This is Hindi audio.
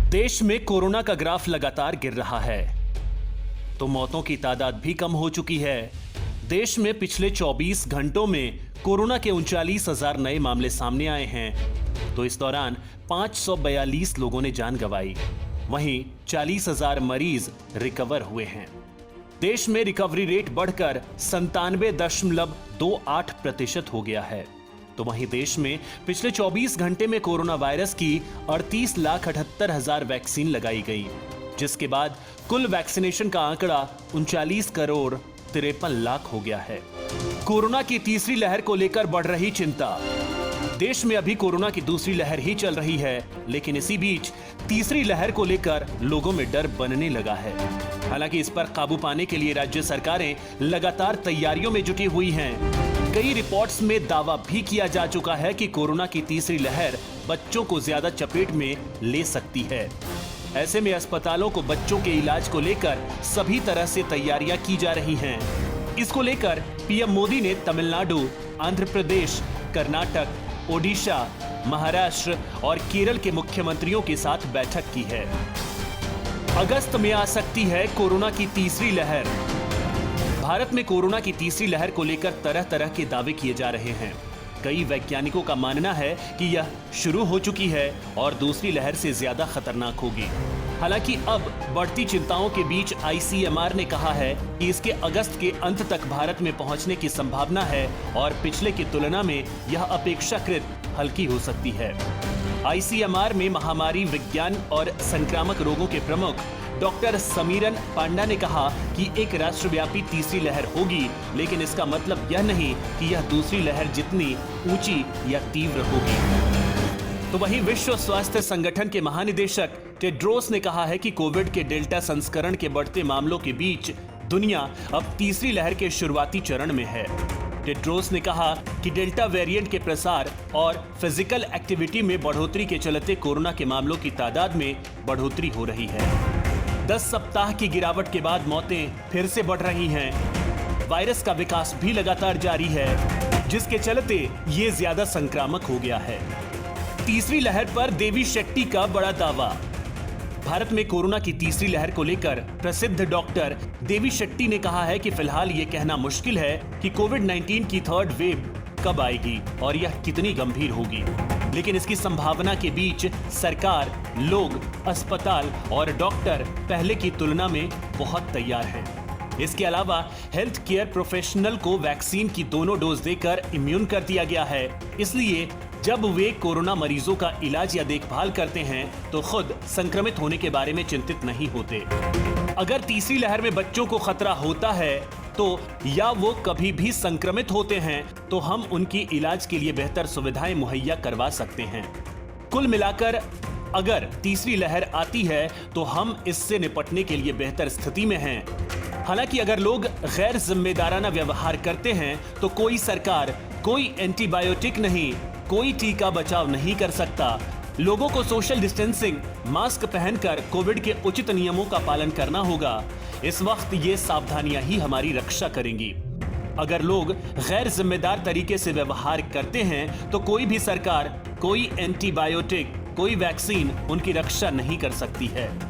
देश में कोरोना का ग्राफ लगातार गिर रहा है तो मौतों की तादाद भी कम हो चुकी है। देश में पिछले 24 घंटों में कोरोना के 39,000 नए मामले सामने आए हैं तो इस दौरान 542 लोगों ने जान गंवाई। वहीं 40,000 मरीज रिकवर हुए हैं। देश में रिकवरी रेट बढ़कर 97.28% हो गया है। तो वहीं देश में पिछले 24 घंटे में कोरोना वायरस की 38,78,000 वैक्सीन लगाई गई, जिसके बाद कुल वैक्सीनेशन का आंकड़ा 39,53,00,000 हो गया है। कोरोना की तीसरी लहर को लेकर बढ़ रही चिंता। देश में अभी कोरोना की दूसरी लहर ही चल रही है, लेकिन इसी बीच तीसरी लहर को लेकर लोगों में डर बनने लगा है। हालांकि इस पर काबू पाने के लिए राज्य सरकारें लगातार तैयारियों में जुटी हुई हैं। कई रिपोर्ट्स में दावा भी किया जा चुका है कि कोरोना की तीसरी लहर बच्चों को ज्यादा चपेट में ले सकती है। ऐसे में अस्पतालों को बच्चों के इलाज को लेकर सभी तरह से तैयारियां की जा रही हैं। इसको लेकर पीएम मोदी ने तमिलनाडु, आंध्र प्रदेश, कर्नाटक, ओडिशा, महाराष्ट्र और केरल के मुख्यमंत्रियों के साथ बैठक की है। अगस्त में आ सकती है कोरोना की तीसरी लहर। भारत में कोरोना की तीसरी लहर को लेकर तरह तरह के दावे किए जा रहे हैं। कई वैज्ञानिकों का मानना है कि यह शुरू हो चुकी है और दूसरी लहर से ज्यादा खतरनाक होगी। हालांकि अब बढ़ती चिंताओं के बीच आईसीएमआर ने कहा है कि इसके अगस्त के अंत तक भारत में पहुंचने की संभावना है और पिछले की तुलना में यह अपेक्षाकृत हल्की हो सकती है। आईसीएमआर में महामारी विज्ञान और संक्रामक रोगों के प्रमुख डॉक्टर समीरन पांडा ने कहा कि एक राष्ट्रव्यापी तीसरी लहर होगी, लेकिन इसका मतलब यह नहीं कि यह दूसरी लहर जितनी ऊंची या तीव्र होगी। तो वहीं विश्व स्वास्थ्य संगठन के महानिदेशक टेड्रोस ने कहा है कि कोविड के डेल्टा संस्करण के बढ़ते मामलों के बीच दुनिया अब तीसरी लहर के शुरुआती चरण में है। टेड्रोस ने कहा कि डेल्टा वेरिएंट के प्रसार और फिजिकल एक्टिविटी में बढ़ोतरी के चलते कोरोना के मामलों की तादाद में बढ़ोतरी हो रही है। 10 सप्ताह की गिरावट के बाद मौतें फिर से बढ़ रही हैं। वायरस का विकास भी लगातार जारी है, जिसके चलते ये ज्यादा संक्रामक हो गया है। तीसरी लहर पर देवी शेट्टी का बड़ा दावा। भारत में कोरोना की तीसरी लहर को लेकर प्रसिद्ध डॉक्टर देवी शेट्टी ने कहा है कि फिलहाल ये कहना मुश्किल है कि कोविड-19 की थर्ड वेव कब आएगी और यह कितनी गंभीर होगी, लेकिन इसकी संभावना के बीच सरकार, लोग, अस्पताल और डॉक्टर पहले की तुलना में बहुत तैयार हैं। इसके अलावा हेल्थ केयर प्रोफेशनल को वैक्सीन की दोनों डोज देकर इम्यून कर दिया गया है, इसलिए जब वे कोरोना मरीजों का इलाज या देखभाल करते हैं तो खुद संक्रमित होने के बारे में चिंतित नहीं होते। अगर तीसरी लहर में बच्चों को खतरा होता है तो या वो कभी भी संक्रमित होते हैं तो हम उनकी इलाज के लिए बेहतर सुविधाएं मुहैया करवा सकते हैं। कुल मिलाकर अगर तीसरी लहर आती है तो हम इससे निपटने के लिए बेहतर स्थिति में हैं। हालांकि अगर लोग गैर जिम्मेदाराना व्यवहार करते हैं तो कोई सरकार, कोई एंटीबायोटिक नहीं, कोई टीका बचाव नहीं कर सकता। लोगों को सोशल डिस्टेंसिंग, मास्क पहनकर कोविड के उचित नियमों का पालन करना होगा। इस वक्त ये सावधानियां ही हमारी रक्षा करेंगी। अगर लोग गैर जिम्मेदार तरीके से व्यवहार करते हैं तो कोई भी सरकार, कोई एंटीबायोटिक, कोई वैक्सीन उनकी रक्षा नहीं कर सकती है।